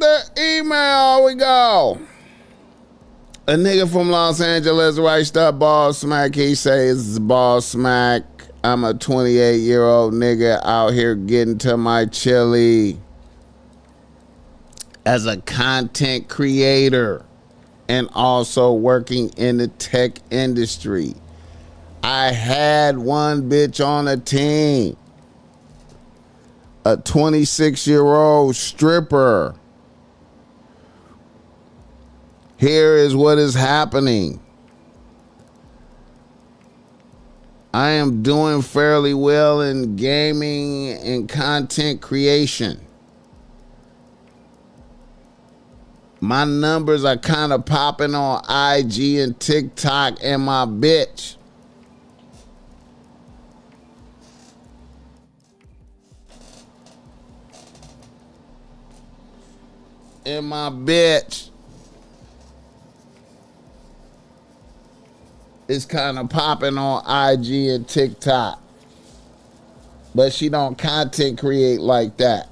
the email. We go. A nigga from Los Angeles writes up BossMack. He says, BossMack, I'm a 28-year-old nigga out here getting to my chili as a content creator and also working in the tech industry. I had one bitch on a team, a 26-year-old stripper. Here is what is happening. I am doing fairly well in gaming and content creation. My numbers are kind of popping on IG and TikTok, and my bitch is kind of popping on IG and TikTok, but she don't content create like that.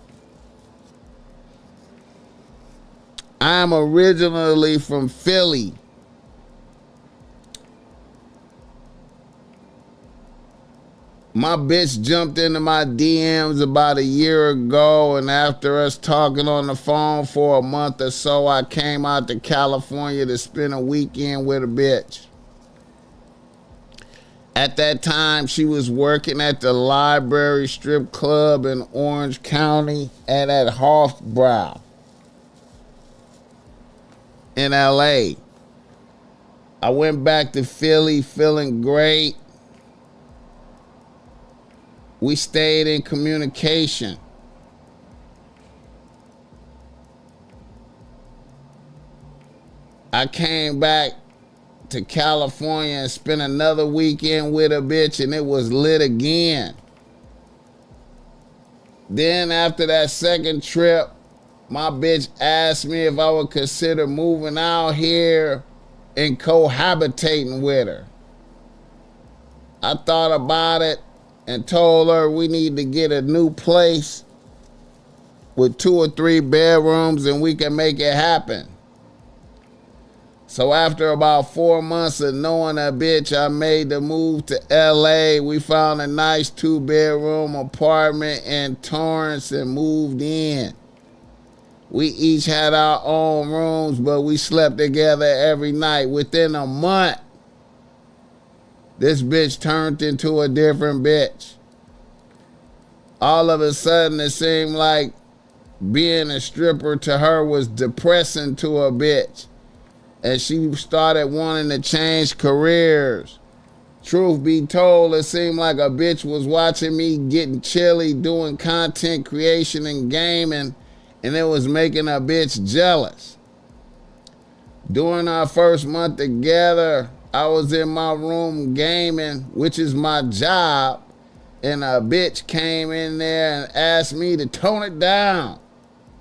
I'm originally from Philly. My bitch jumped into my DMs about a year ago, and after us talking on the phone for a month or so, I came out to California to spend a weekend with a bitch. At that time, she was working at the Library Strip Club in Orange County and at Hofbrau in LA. I went back to Philly feeling great. We stayed in communication. I came back to California and spent another weekend with a bitch, and it was lit again. Then after that second trip, my bitch asked me if I would consider moving out here and cohabitating with her. I thought about it and told her we need to get a new place with 2 or 3 bedrooms and we can make it happen. So after about 4 months of knowing that bitch, I made the move to LA. We found a nice 2-bedroom apartment in Torrance and moved in. We each had our own rooms, but we slept together every night. Within a month, this bitch turned into a different bitch. All of a sudden, it seemed like being a stripper to her was depressing to a bitch. And she started wanting to change careers. Truth be told, it seemed like a bitch was watching me getting chilly, doing content creation and gaming, and it was making a bitch jealous. During our first month together, I was in my room gaming, which is my job, and a bitch came in there and asked me to tone it down,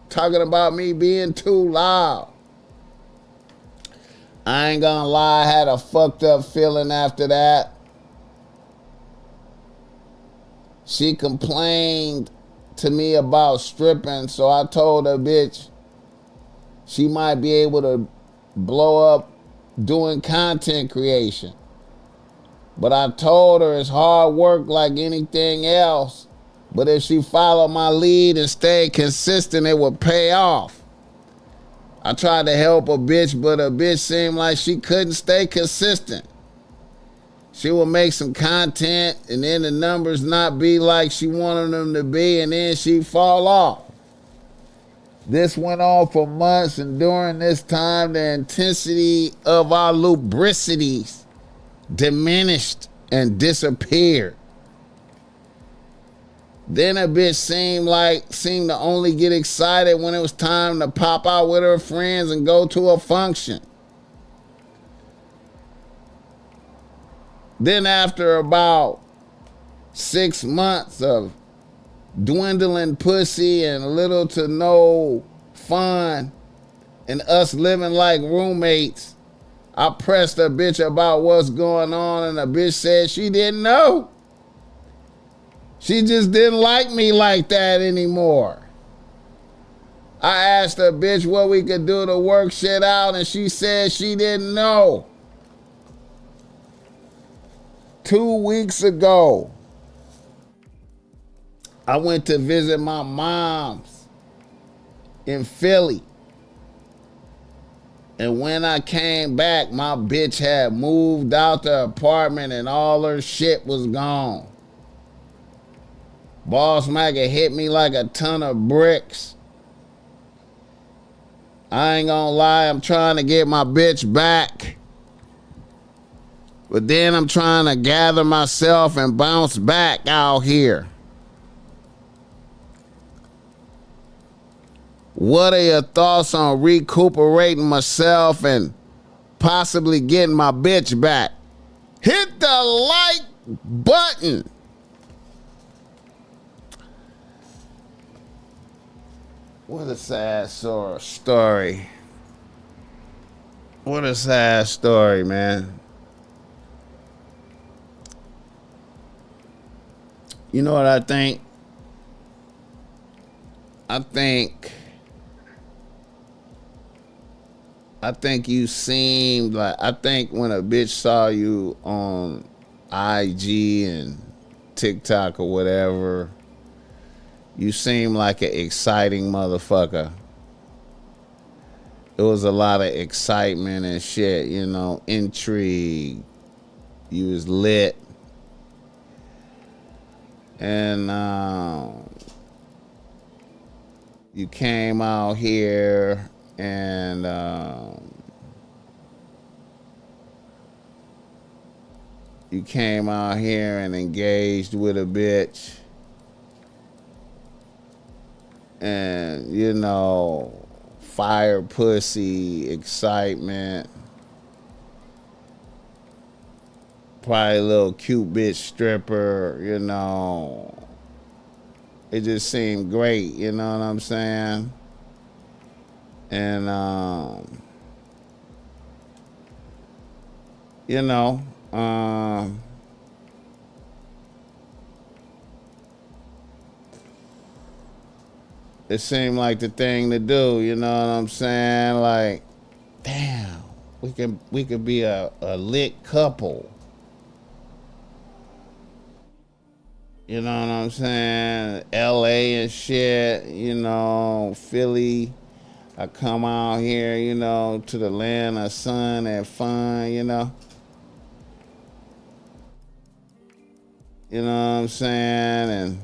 talking about me being too loud. I ain't gonna lie, I had a fucked up feeling after that. She complained to me about stripping, so I told her bitch she might be able to blow up doing content creation. But I told her it's hard work like anything else, but if she followed my lead and stayed consistent, it would pay off. I tried to help a bitch, but a bitch seemed like she couldn't stay consistent. She would make some content, and then the numbers not be like she wanted them to be, and then she'd fall off. This went on for months, and during this time, the intensity of our lubricities diminished and disappeared. Then a bitch seemed to only get excited when it was time to pop out with her friends and go to a function. Then after about 6 months of dwindling pussy and little to no fun and us living like roommates, I pressed a bitch about what's going on, and the bitch said she didn't know. She just didn't like me like that anymore. I asked her, bitch, what we could do to work shit out, and she said she didn't know. 2 weeks ago, I went to visit my mom's in Philly. And when I came back, my bitch had moved out the apartment and all her shit was gone. BossMack had hit me like a ton of bricks. I ain't gonna lie, I'm trying to get my bitch back. But then I'm trying to gather myself and bounce back out here. What are your thoughts on recuperating myself and possibly getting my bitch back? Hit the like button. What a sad story. What a sad story, man. You know what I think? I think you seemed like, I think when a bitch saw you on IG and TikTok or whatever, you seem like an exciting motherfucker. It was a lot of excitement and shit, you know, intrigue. You was lit. And you came out here and you came out here and engaged with a bitch. And, you know, fire pussy, excitement. Probably a little cute bitch stripper, you know. It just seemed great, you know what I'm saying? And, you know, it seemed like the thing to do, you know what I'm saying? Like, damn, we could be a lit couple. You know what I'm saying? LA and shit, you know, Philly. I come out here, you know, to the land of sun and fun, you know. You know what I'm saying? And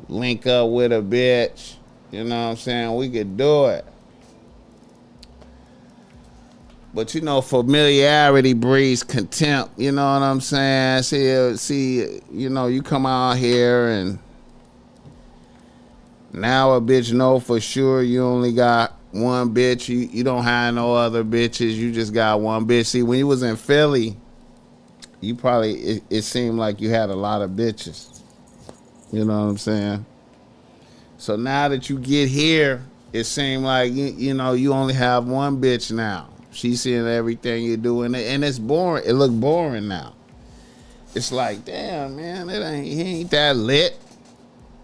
link up with a bitch. You know what I'm saying? We could do it. But, you know, familiarity breeds contempt. You know what I'm saying? See, you know, you come out here and now a bitch know for sure you only got one bitch. You don't have no other bitches. You just got one bitch. See, when you was in Philly, you probably, it seemed like you had a lot of bitches. You know what I'm saying? So now that you get here, it seemed like, you know, you only have one bitch now. She's seeing everything you do, and it's boring. It look boring now. It's like, damn, man, he ain't that lit.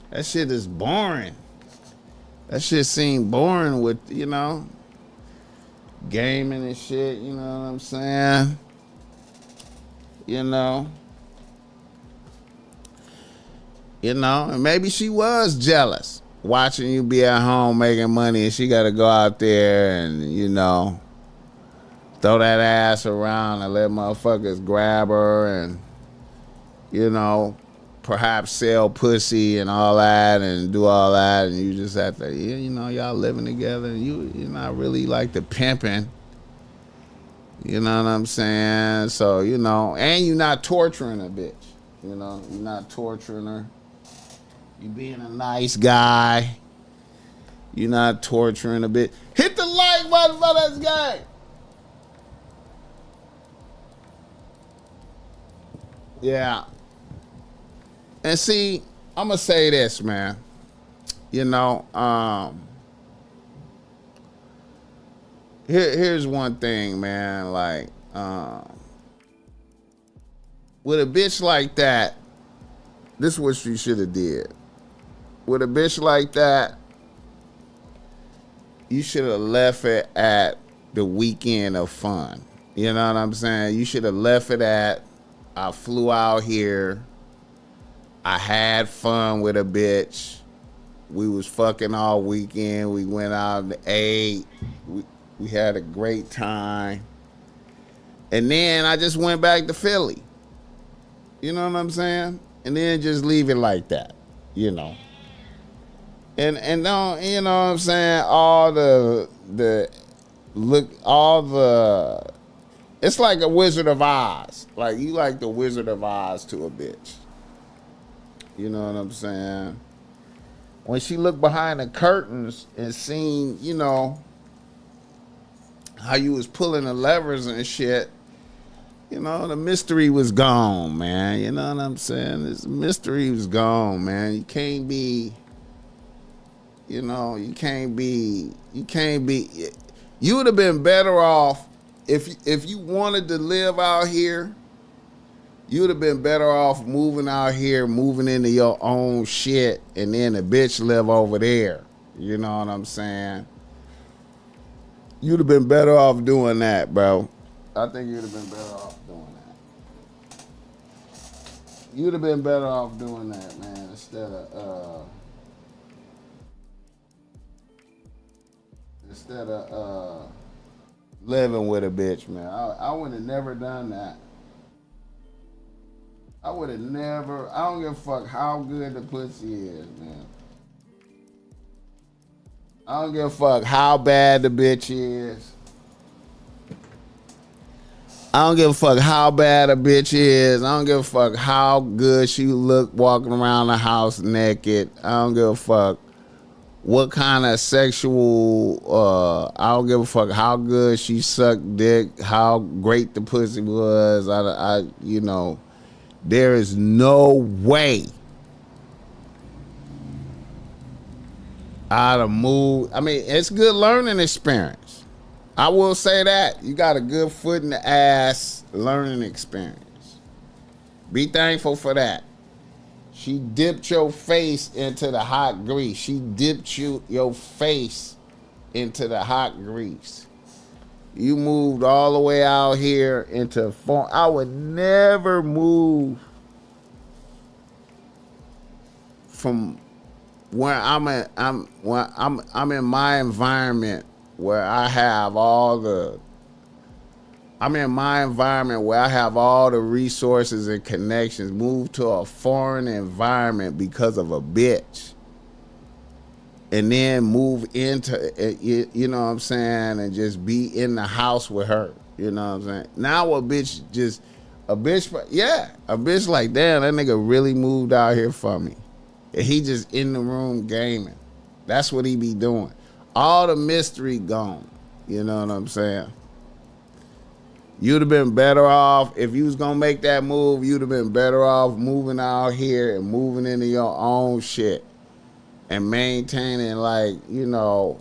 That shit is boring. That shit seemed boring with, you know, gaming and shit, you know what I'm saying? You know, and maybe she was jealous watching you be at home making money and she got to go out there and, you know, throw that ass around and let motherfuckers grab her and, you know, perhaps sell pussy and all that and do all that, and you just have to, you know, y'all living together and you're not really like the pimping. You know what I'm saying? So, you know, and you're not torturing a bitch. You know, you're not torturing her. You being a nice guy. You're not torturing a bitch. Hit the like button for this guy. Yeah. And see, I'm going to say this, man. You know, here's one thing, man. Like, with a bitch like that, this is what you should have did. with a bitch like that, you should have left it at the weekend of fun. You know what I'm saying? You should have left it at, I flew out here, I had fun with a bitch, we was fucking all weekend, we went out and ate, we had a great time, and then I just went back to Philly. You know what I'm saying? And then just leave it like that, you know. And don't, you know what I'm saying, all the look, all the, it's like a Wizard of Oz. Like, you like the Wizard of Oz to a bitch. You know what I'm saying? When she looked behind the curtains and seen, you know, how you was pulling the levers and shit, you know, the mystery was gone, man. You know what I'm saying? This mystery was gone, man. You can't be, you know, you would have been better off if you wanted to live out here, you would have been better off moving out here, moving into your own shit, and then the bitch live over there. You know what I'm saying? You'd have been better off doing that, bro. I think you'd have been better off doing that. You'd have been better off doing that, man, instead of living with a bitch, man. I would have never done that. I would have never. I don't give a fuck how good the pussy is, man. I don't give a fuck how bad the bitch is. I don't give a fuck how bad a bitch is. I don't give a fuck how good she look walking around the house naked. I don't give a fuck what kind of sexual, I don't give a fuck how good she sucked dick, how great the pussy was. I you know, there is no way I'd have moved. I mean, it's a good learning experience. I will say that. You got a good foot in the ass learning experience. Be thankful for that. She dipped your face into the hot grease. She dipped your face into the hot grease. You moved all the way out here into form. I would never move from where I'm in my environment where I have all the. I'm in my environment where I have all the resources and connections. Move to a foreign environment because of a bitch. And then move into, you know what I'm saying, and just be in the house with her. You know what I'm saying? Now a bitch like, damn, that nigga really moved out here for me. And he just in the room gaming. That's what he be doing. All the mystery gone. You know what I'm saying? You'd have been better off, if you was gonna make that move, you'd have been better off moving out here and moving into your own shit. And maintaining, like, you know,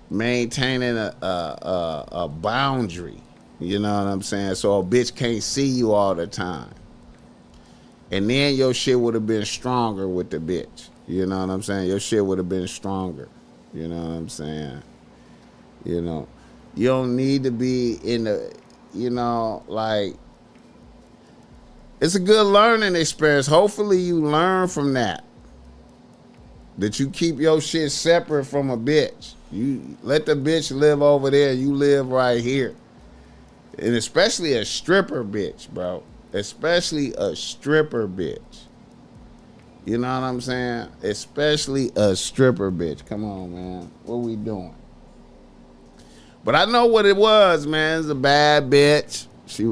maintaining a boundary. You know what I'm saying? So a bitch can't see you all the time. And then your shit would have been stronger with the bitch. You know what I'm saying? Your shit would have been stronger. You know what I'm saying? You know, you don't need to be in the, you know, like, it's a good learning experience. Hopefully you learn from that. That you keep your shit separate from a bitch. You let the bitch live over there. You live right here. And especially a stripper bitch, bro. Especially a stripper bitch. You know what I'm saying? Especially a stripper bitch. Come on, man. What we doing? But I know what it was, man. It's a bad bitch.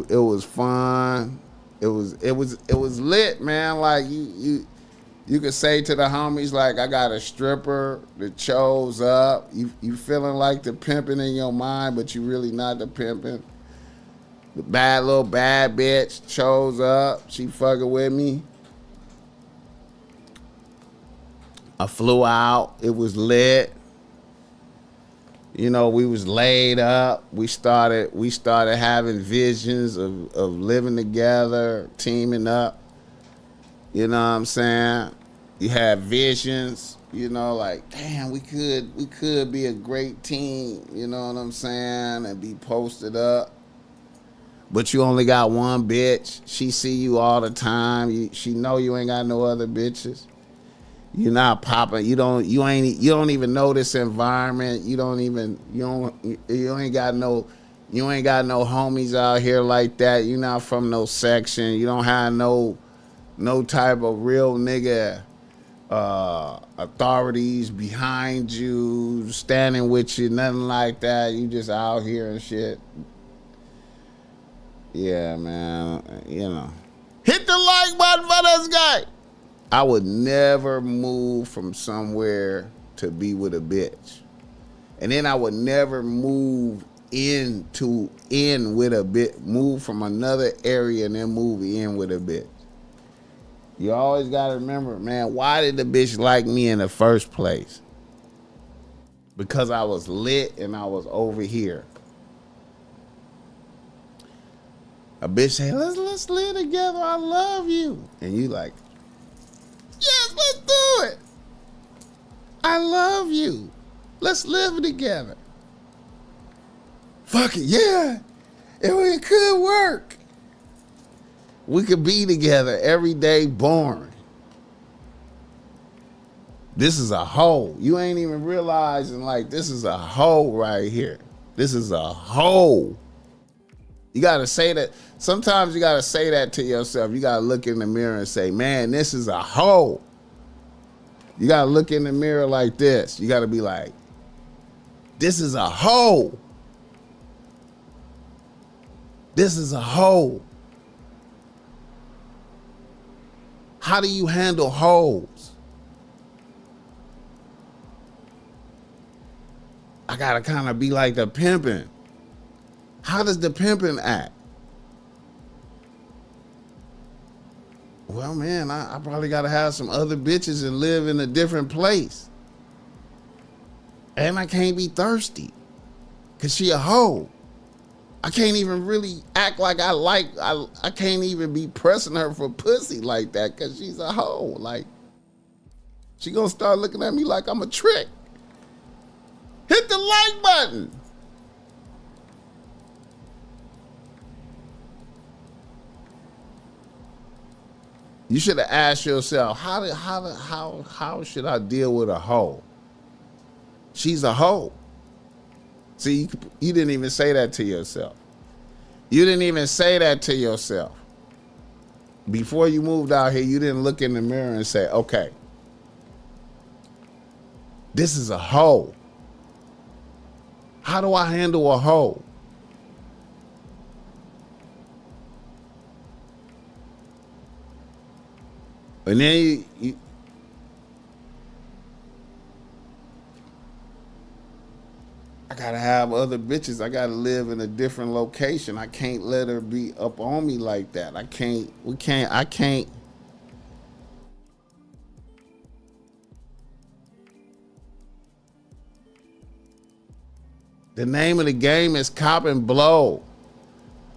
It was fun. It was lit, man. Like you could say to the homies, like, I got a stripper that chose up. You feeling like the pimping in your mind, but you really not the pimping. The bad bitch chose up. She fucking with me. I flew out. It was lit. You know, we was laid up. We started having visions of living together, teaming up. You know what I'm saying? You have visions, you know, like, damn, we could be a great team, you know what I'm saying, and be posted up. But you only got one bitch. She see you all the time. She know you ain't got no other bitches. You're not popping. You don't even know this environment. You ain't got no homies out here like that. You not from no section. You don't have no type of real nigga authorities behind you, standing with you, nothing like that. You just out here and shit. Yeah, man. You know. Hit the like button for this guy. I would never move from somewhere to be with a bitch. And then I would never move in with a bitch. Move from another area and then move in with a bitch. You always got to remember, man, why did the bitch like me in the first place? Because I was lit and I was over here. A bitch say, let's live together. I love you. And you like, yes, let's do it. I love you. Let's live together. Fuck it, yeah. It could work. We could be together every day, boring. This is a hoe. You ain't even realizing, like, this is a hoe right here. This is a hoe. You got to say that. Sometimes you got to say that to yourself. You got to look in the mirror and say, man, this is a hoe. You got to look in the mirror like this. You got to be like, this is a hoe. This is a hoe. How do you handle hoes? I got to kind of be like the pimping. How does the pimping act? Well, man, I probably got to have some other bitches and live in a different place. And I can't be thirsty because she a hoe. I can't even really act like I can't even be pressing her for pussy like that because she's a hoe. Like, she gonna start looking at me like I'm a trick. Hit the like button. You should have asked yourself, how should I deal with a hoe? She's a hoe. See, you didn't even say that to yourself. You didn't even say that to yourself. Before you moved out here, you didn't look in the mirror and say, okay, this is a hoe. How do I handle a hoe? And then I gotta have other bitches. I gotta live in a different location. I can't let her be up on me like that. I can't. The name of the game is cop and blow.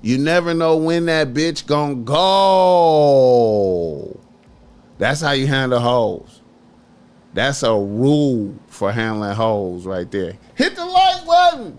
You never know when that bitch gonna go. That's how you handle hoes. That's a rule for handling hoes right there. Hit the like button.